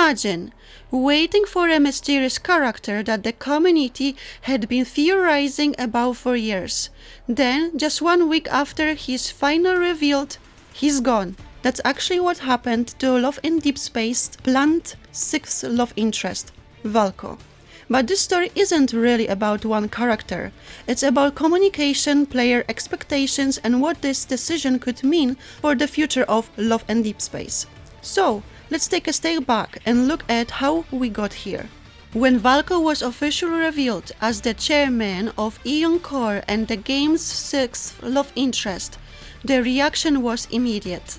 Imagine waiting for a mysterious character that the community had been theorizing about for years. Then, just 1 week after he's finally revealed, he's gone. That's actually what happened to Love and Deepspace's planned 6th love interest, Valko. But this story isn't really about one character. It's about communication, player expectations, and what this decision could mean for the future of Love and Deepspace. So, let's take a step back and look at how we got here. When Valko was officially revealed as the chairman of Ion Core and the game's 6th love interest, the reaction was immediate.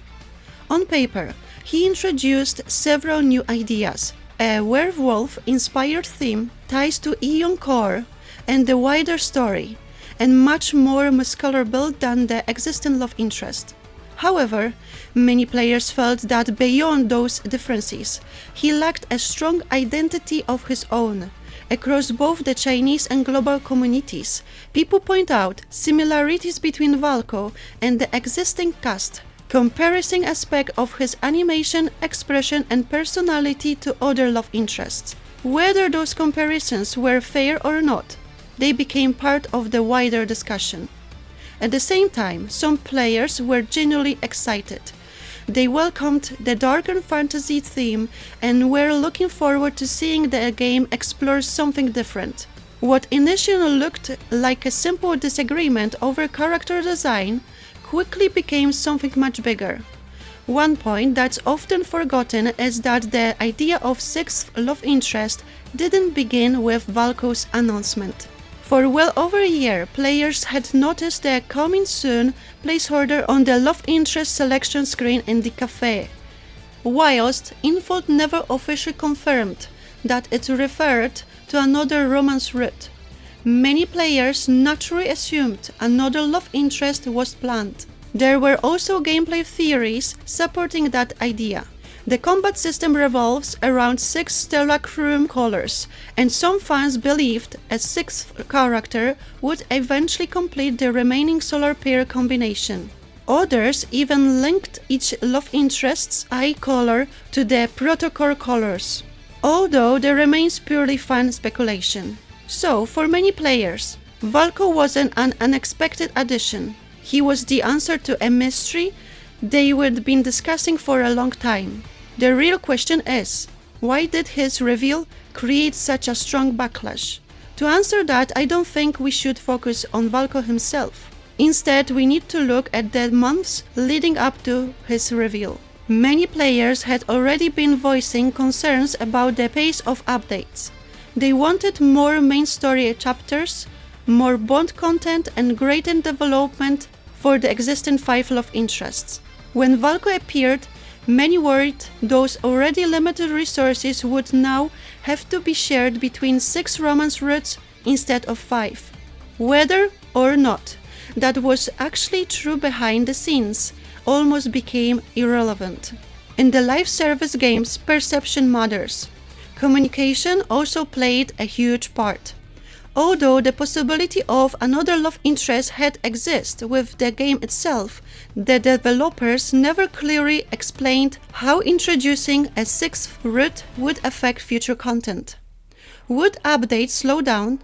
On paper, he introduced several new ideas, a werewolf-inspired theme, ties to Ion Core and the wider story, and much more muscular build than the existing love interest. However, many players felt that beyond those differences, he lacked a strong identity of his own. Across both the Chinese and global communities, people point out similarities between Valko and the existing cast, comparing aspects of his animation, expression, and personality to other love interests. Whether those comparisons were fair or not, they became part of the wider discussion. At the same time, some players were genuinely excited. They welcomed the darker fantasy theme and were looking forward to seeing the game explore something different. What initially looked like a simple disagreement over character design quickly became something much bigger. One point that's often forgotten is that the idea of 6th love interest didn't begin with Valko's announcement. For well over a year, players had noticed the coming soon placeholder on the love interest selection screen in the cafe, whilst infold never officially confirmed that it referred to another romance route. Many players naturally assumed another love interest was planned. There were also gameplay theories supporting that idea. The combat system revolves around 6 stellar room colors, and some fans believed a 6th character would eventually complete the remaining solar pair combination. Others even linked each love interest's eye color to the protocol colors, although there remains purely fan speculation. So, for many players, Valko wasn't an unexpected addition. He was the answer to a mystery they had been discussing for a long time. The real question is, why did his reveal create such a strong backlash? To answer that, I don't think we should focus on Valko himself. Instead, we need to look at the months leading up to his reveal. Many players had already been voicing concerns about the pace of updates. They wanted more main story chapters, more bond content, and greater development for the existing 5 love interests. When Valko appeared, many worried those already limited resources would now have to be shared between 6 romance routes instead of 5. Whether or not that was actually true behind the scenes almost became irrelevant. In the live service games, perception matters. Communication also played a huge part. Although the possibility of another love interest had existed with the game itself, the developers never clearly explained how introducing a 6th route would affect future content. Would updates slow down?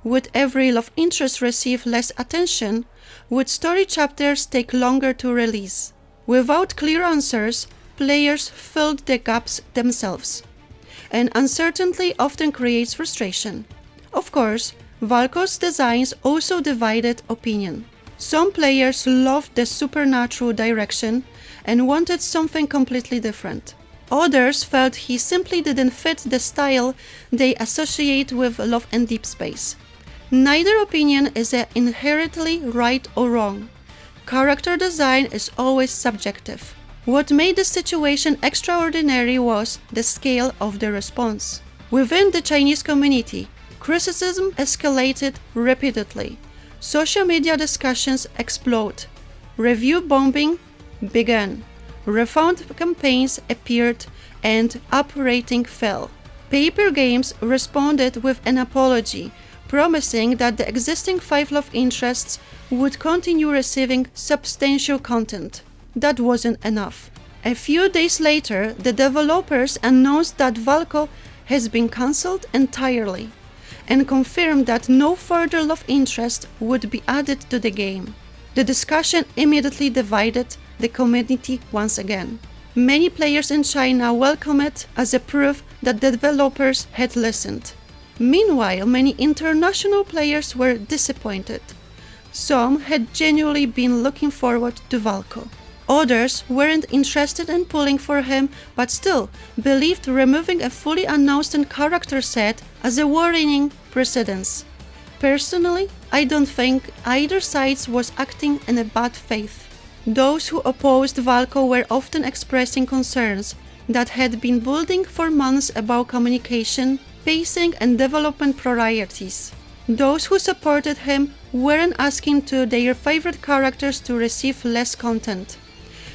Would every love interest receive less attention? Would story chapters take longer to release? Without clear answers, players filled the gaps themselves. And uncertainty often creates frustration. Of course, Valko's designs also divided opinion. Some players loved the supernatural direction and wanted something completely different. Others felt he simply didn't fit the style they associate with Love and Deepspace. Neither opinion is inherently right or wrong. Character design is always subjective. What made the situation extraordinary was the scale of the response. Within the Chinese community, criticism escalated repeatedly. Social media discussions exploded. Review bombing began. Refund campaigns appeared and up rating fell. Papergames responded with an apology, promising that the existing 5 love interests would continue receiving substantial content. That wasn't enough. A few days later, the developers announced that Valko has been cancelled entirely and confirmed that no further love interest would be added to the game. The discussion immediately divided the community once again. Many players in China welcomed it as a proof that the developers had listened. Meanwhile, many international players were disappointed. Some had genuinely been looking forward to Valko. Others weren't interested in pulling for him, but still believed removing a fully announced character set as a worrying precedence. Personally, I don't think either side was acting in a bad faith. Those who opposed Valko were often expressing concerns that had been building for months about communication, pacing and development priorities. Those who supported him weren't asking to their favorite characters to receive less content.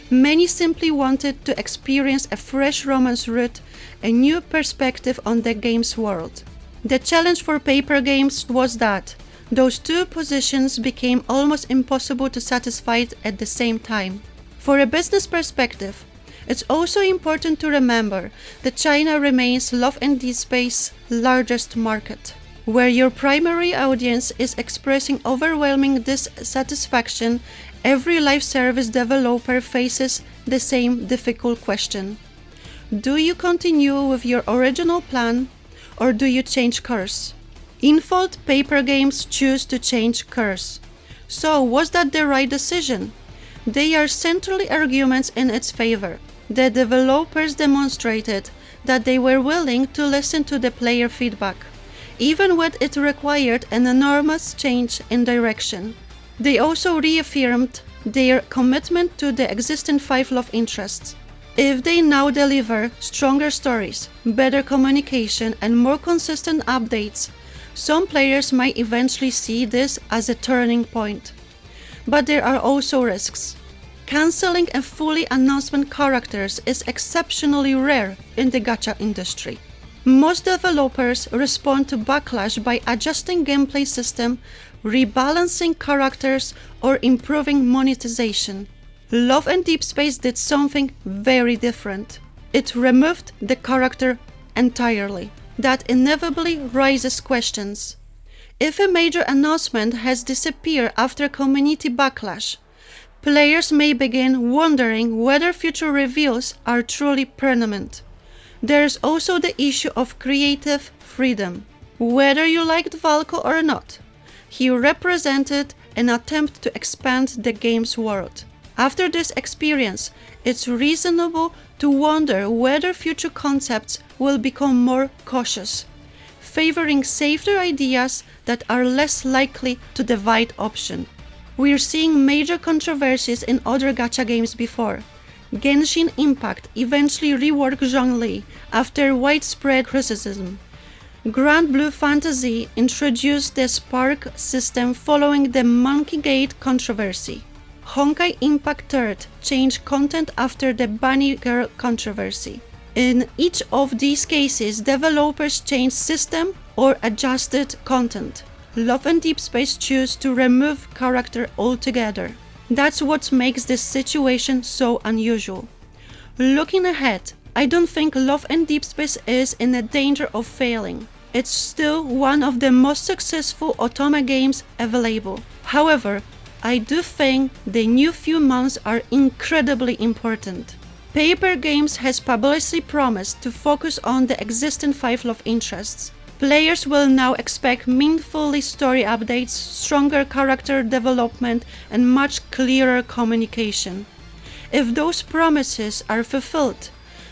Many simply wanted to experience a fresh romance route, a new perspective on the game's world. The challenge for Papergames was that those two positions became almost impossible to satisfy at the same time. For a business perspective, it's also important to remember that China remains Love and Deepspace's largest market. Where your primary audience is expressing overwhelming dissatisfaction, every live service developer faces the same difficult question. Do you continue with your original plan, or do you change course? Infold Papergames choose to change course. So, was that the right decision? There are centrally arguments in its favor. The developers demonstrated that they were willing to listen to the player feedback, even when it required an enormous change in direction. They also reaffirmed their commitment to the existing 5 love interests. If they now deliver stronger stories, better communication, and more consistent updates, some players might eventually see this as a turning point. But there are also risks. Cancelling a fully announced characters is exceptionally rare in the gacha industry. Most developers respond to backlash by adjusting gameplay system, rebalancing characters, or improving monetization. Love and Deepspace did something very different. It removed the character entirely. That inevitably raises questions. If a major announcement has disappeared after community backlash, players may begin wondering whether future reveals are truly permanent. There is also the issue of creative freedom. Whether you liked Valko or not, he represented an attempt to expand the game's world. After this experience, it's reasonable to wonder whether future concepts will become more cautious, favoring safer ideas that are less likely to divide option. We're seeing major controversies in other gacha games before. Genshin Impact eventually reworked Zhongli after widespread criticism. Grand Blue Fantasy introduced the Spark system following the Monkey Gate controversy. Honkai Impact 3rd changed content after the Bunny Girl controversy. In each of these cases, developers changed system or adjusted content. Love and Deepspace choose to remove character altogether. That's what makes this situation so unusual. Looking ahead, I don't think Love and Deepspace is in a danger of failing. It's still one of the most successful otome games available. However, I do think the new few months are incredibly important. Papergames has publicly promised to focus on the existing 5 love interests. Players will now expect meaningful story updates, stronger character development, and much clearer communication. If those promises are fulfilled,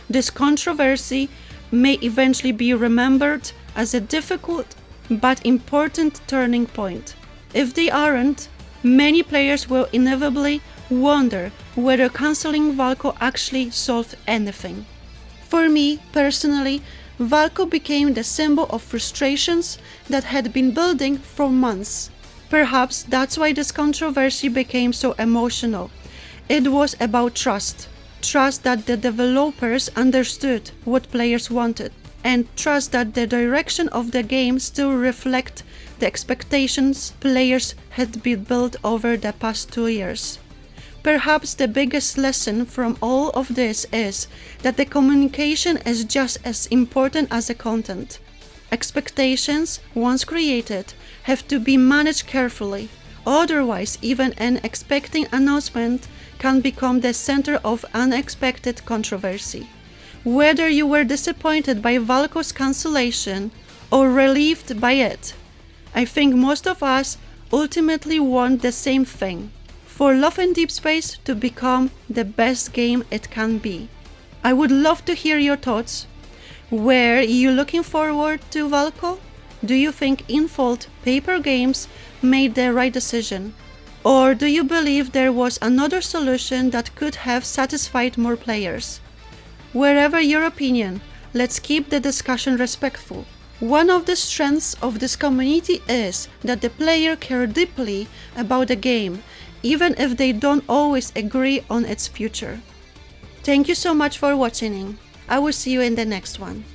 this controversy may eventually be remembered as a difficult but important turning point. If they aren't, many players will inevitably wonder whether cancelling Valko actually solved anything. For me, personally, Valko became the symbol of frustrations that had been building for months. Perhaps that's why this controversy became so emotional. It was about trust. Trust that the developers understood what players wanted, and trust that the direction of the game still reflected the expectations players had been built over the past 2 years. Perhaps the biggest lesson from all of this is that the communication is just as important as the content. Expectations, once created, have to be managed carefully. Otherwise, even an expecting announcement can become the center of unexpected controversy. Whether you were disappointed by Valko's cancellation or relieved by it, I think most of us ultimately want the same thing: for Love and Deepspace to become the best game it can be. I would love to hear your thoughts. Were you looking forward to Valko? Do you think infold Papergames made the right decision? Or do you believe there was another solution that could have satisfied more players? Wherever your opinion, let's keep the discussion respectful. One of the strengths of this community is that the players care deeply about the game, even if they don't always agree on its future. Thank you so much for watching. I will see you in the next one.